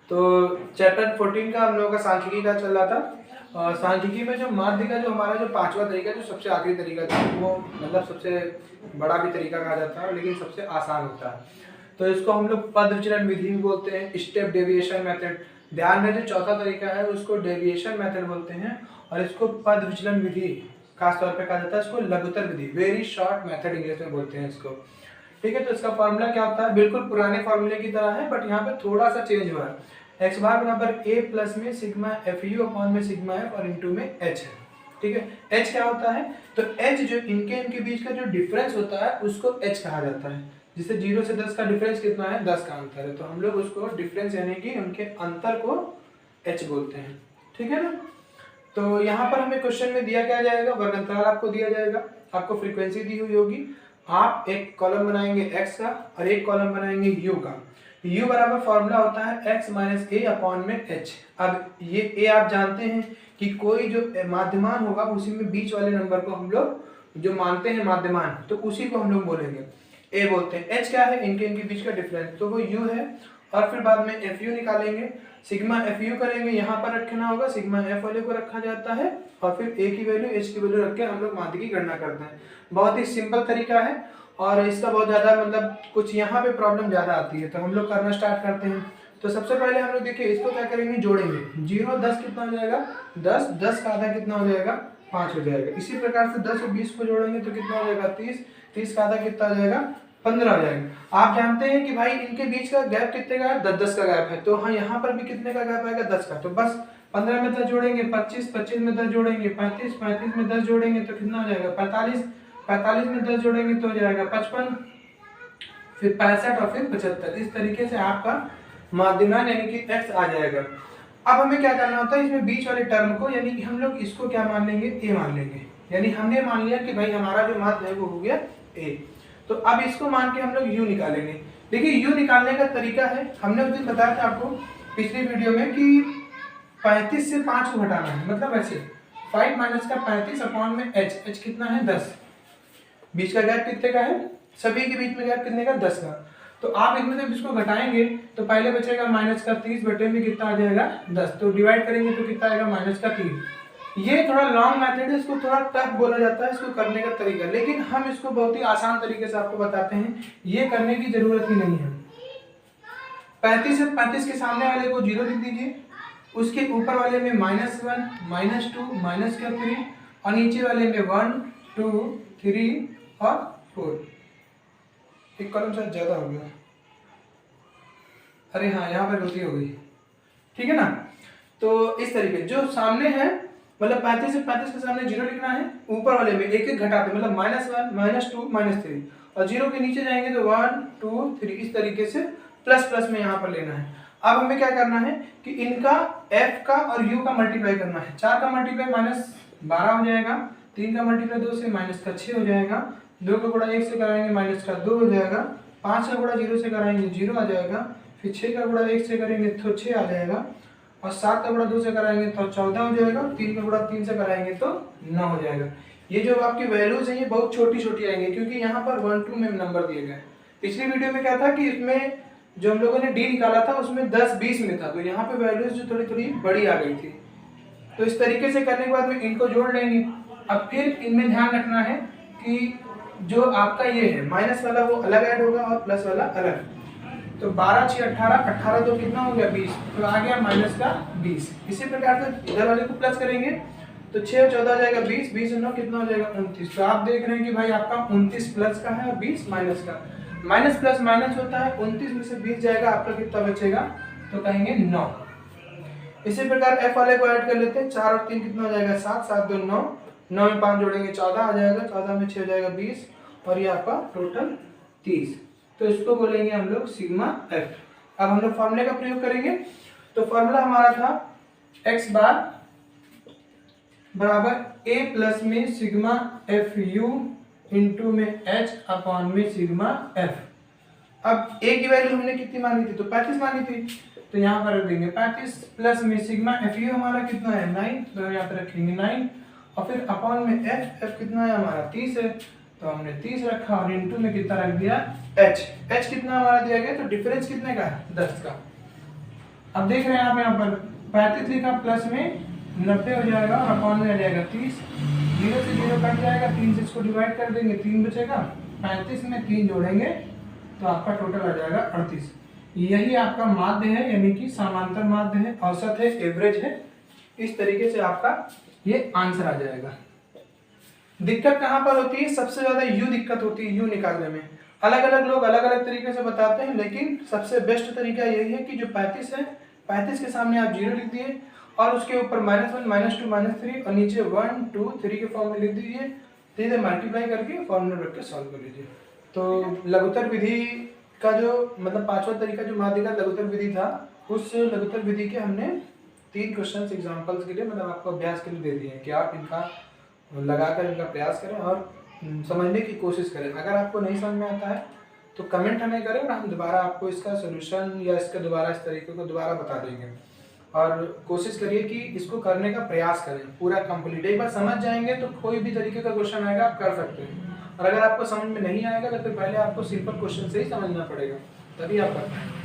तो चैप्टर 14 का हम लोगों का सांख्यिकी का चल रहा था। सांख्यिकी में जो माध्य का जो हमारा जो पांचवा तरीका जो सबसे आखिरी तरीका था वो मतलब सबसे बड़ा भी तरीका कहा जाता है लेकिन सबसे आसान होता है। तो इसको हम लोग पद विचलन विधि भी बोलते हैं, स्टेप डेविएशन मेथड। ध्यान में जो चौथा तरीका है उसको डेविएशन मेथड बोलते हैं और इसको पद विचलन विधि खासतौर पर कहा जाता है। इसको लघुत्तर विधि, वेरी शॉर्ट मेथड इंग्लिश में बोलते हैं इसको। ठीक है, तो इसका फॉर्मूला क्या होता है? बिल्कुल पुराने फॉर्मूले की तरह है बट यहाँ पे थोड़ा सा चेंज हुआ है। एक्स बार बराबर ए प्लस में सिग्मा एफ यू अपॉन में सिग्मा एफ और इनटू में एच है। ठीक है, एच क्या होता है? तो एच जो इनके बीच का जो डिफरेंस होता है उसको एच कहा जाता है। जिससे 0 से 10 का डिफरेंस कितना है? 10 का अंतर है, तो हम लोग उसको डिफरेंस यानी कि उनके अंतर को एच बोलते हैं। ठीक है ना। तो यहाँ पर हमें क्वेश्चन में दिया क्या जाएगा? वर्ग अंतराल आपको दिया जाएगा, आपको फ्रीक्वेंसी दी हुई होगी। आप एक कॉलम बनाएंगे x का और एक कॉलम बनाएंगे u का। u बराबर फॉर्मूला होता है x माइनस ए अपॉन में h। अब ये a आप जानते हैं कि कोई जो माध्यमान होगा उसी में बीच वाले नंबर को हम लोग जो मानते हैं माध्यमान, तो उसी को हम लोग बोलेंगे a बोलते हैं। h क्या है? इनके बीच का डिफरेंस, तो वो u है। और फिर बाद में एफ यू निकालेंगे, सिग्मा एफ यू करेंगे, यहाँ पर रखना होगा, सिग्मा एफ वाले को रखा जाता है और फिर ए की वैल्यू एच की वैल्यू रख के हम लोग माध्य की गणना करते हैं। बहुत ही सिंपल तरीका है और इसका बहुत ज़्यादा मतलब कुछ यहाँ पे प्रॉब्लम ज़्यादा आती है, तो हम लोग करना स्टार्ट करते हैं। तो सबसे पहले हम लोग देखिए इसको क्या करेंगे, जोड़ेंगे। 0 10 कितना हो जाएगा? 10, 10 का आधा कितना हो जाएगा? 5 हो जाएगा। इसी प्रकार से 10 और 20 को जोड़ेंगे तो कितना हो जाएगा? 30, 30 का आधा कितना हो जाएगा? 15 हो जाएगा। आप जानते हैं कि भाई इनके बीच का गैप कितने का है? 10-10 का गैप है, तो हाँ यहाँ पर भी कितने का गैप आएगा? 10 का। तो बस 15 में 10 जोड़ेंगे 25, 25 में 10 जोड़ेंगे 35, 35 में 10 जोड़ेंगे तो कितना हो जाएगा? 45, 45 में 10 जोड़ेंगे तो हो जाएगा 55, फिर 65 और फिर 75। इस तरीके से आपका माध्यमान यानी कि x आ जाएगा। अब हमें क्या करना होता है, इसमें बीच वाले टर्म को यानी कि हम लोग इसको क्या मान लेंगे? a मान लेंगे। यानी हमने मान लिया कि भाई हमारा जो माध्य है वो हो गया a। तो अब इसको मान के हम लोग u निकालेंगे। देखिए u निकालने का तरीका है, हमने उस दिन बताया था आपको पिछली वीडियो में कि 35 से 5 को घटाना है, मतलब ऐसे 5 माइनस का 35 अपॉन में h कितना है? 10। बीच का गैप कितने का है? सभी के बीच में गैप कितने का? 10 का। तो आप इनमें जब इसको घटाएंगे तो पहले बचेगा माइनस का 30 बटे में कितना आ जाएगा? 10। तो डिवाइड करेंगे तो कितना आएगा? माइनस का 3। ये थोड़ा लॉन्ग मेथड है, इसको थोड़ा टफ बोला जाता है इसको करने का तरीका, लेकिन हम इसको बहुत ही आसान तरीके से आपको बताते हैं, ये करने की जरूरत ही नहीं है। 35 से 35 के सामने वाले को 0 लिख दीजिए, उसके ऊपर वाले में -1, -2, -3 और नीचे वाले में 1, 2, 3 और 4। एक कॉलम शायद ज्यादा हो गया, अरे हाँ यहाँ पर गलती हो गई। ठीक है ना। तो इस तरीके जो सामने है मतलब 35 से 35 के सामने 0 लिखना है, ऊपर वाले में एक एक घटाते मतलब -1, -2, -3 और 0 के नीचे जाएंगे तो 1, 2, 3 इस तरीके से प्लस प्लस में यहाँ पर लेना है। अब हमें क्या करना है कि इनका f का और u का मल्टीप्लाई करना है। 4 का मल्टीप्लाई -12 हो जाएगा, 3 का मल्टीप्लाई 2 से -6 हो जाएगा, 2 का गुणा 1 से कराएंगे -2 हो जाएगा, 5 का गुणा 0 से कराएंगे 0 आ जाएगा, फिर 6 का गुणा 1 से करेंगे तो 6 आ जाएगा और 7 का गुणा 2 से कराएंगे तो 14 हो जाएगा, 3 का गुणा 3 से कराएंगे तो 9 हो जाएगा। ये जो आपकी वैल्यूज हैं ये बहुत छोटी छोटी आएंगी क्योंकि यहाँ पर 1, 2 में नंबर दिए गए। पिछली वीडियो में क्या था कि इसमें जो हम लोगों ने डी निकाला था उसमें 10, 20 में था, तो यहाँ पे वैल्यूज जो थोड़ी थोड़ी बड़ी आ गई थी। तो इस तरीके से करने के बाद में इनको जोड़ लेंगे। अब फिर इनमें ध्यान रखना है कि जो आपका ये है माइनस वाला वो अलग ऐड होगा और प्लस वाला अलग। तो 12, 6, 18, 18 तो कितना हो गया? 20, तो आ गया माइनस का 20। इसी प्रकार से इधर वाले को प्लस करेंगे तो 6 और 14 आ जाएगा 20, 20 और 9 कितना हो जाएगा? 29। तो आप देख रहे हैं कि भाई आपका 29 प्लस का है और 20 माइनस का। माइनस प्लस माइनस होता है, 29 में से 20 जाएगा, आपका कितना बचेगा? तो कहेंगे 9। इसी प्रकार f वाले को ऐड कर लेते हैं, 4 और 3 कितना हो जाएगा? 7, 7, 2, 9, 9 में 5 जोड़ेंगे 14 आ जाएगा, 14 में 6 हो जाएगा 20 और ये आपका टोटल 30। तो इसको बोलेंगे हम लोग सिग्मा f। अब हम लोग फॉर्मूले का प्रयोग करेंगे। तो फॉर्मूला हमारा था x बार बराबर a प्लस में सिग्मा एफ यू इंटू में h अपॉन में सिग्मा f। अब a की वैल्यू हमने कितनी मानी थी? तो 35 मानी थी, तो यहाँ पर रख देंगे 35 प्लस में सिग्मा एफ यू हमारा कितना है? 9, तो यहाँ पर रखेंगे 9 और फिर अपॉन में f कितना है हमारा? 30 है, तो हमने 30 रखा और इंटू में कितना रख दिया? h कितना हमारा दिया गया? तो डिफरेंस कितने का है? 10 का। अब देख रहे हैं आप यहाँ पर 35 लिखा, प्लस में 90 हो जाएगा और अपॉन में आ जाएगा 30। 0 से 0 कट जाएगा, 3 से इसको डिवाइड कर देंगे, 3 बचेगा। 35 में 3 जोड़ेंगे तो आपका टोटल आ जाएगा 38। यही आपका माध्य है, यानी कि समांतर माध्य है, औसत है, एवरेज है। इस तरीके से आपका ये आंसर आ जाएगा। दिक्कत कहाँ पर होती है? सबसे ज्यादा यू दिक्कत होती है, यू निकालने में। अलग अलग लोग अलग अलग तरीके से बताते हैं, लेकिन सबसे बेस्ट तरीका यही है कि जो 35 है, 35 के सामने आप 0 लिख दिए और उसके ऊपर -1, -2, -3 और नीचे 1, 2, 3 के फॉर्म में लिख दीजिए। सीधे मल्टीप्लाई करके फॉर्मूला रख के सॉल्व कर लीजिए। तो लघुत्तर विधि का जो मतलब पांचवा तरीका जो माध्य का लघुत्तर विधि था, उस लघुत्तर विधि के हमने 3 क्वेश्चन एग्जाम्पल्स के लिए मतलब आपको अभ्यास के लिए दे दिए हैं कि आप इनका लगाकर इनका प्रयास करें और समझने की कोशिश करें। अगर आपको नहीं समझ में आता है तो कमेंट हमें करें और हम दोबारा आपको इसका सोल्यूशन या इसका दोबारा इस तरीके को दोबारा बता देंगे। और कोशिश करिए कि इसको करने का प्रयास करें पूरा कंप्लीट। एक बार समझ जाएंगे तो कोई भी तरीके का क्वेश्चन आएगा आप कर सकते हैं, और अगर आपको समझ में नहीं आएगा तो फिर पहले आपको सिंपल क्वेश्चन से ही समझना पड़ेगा, तभी आप कर पाएंगे।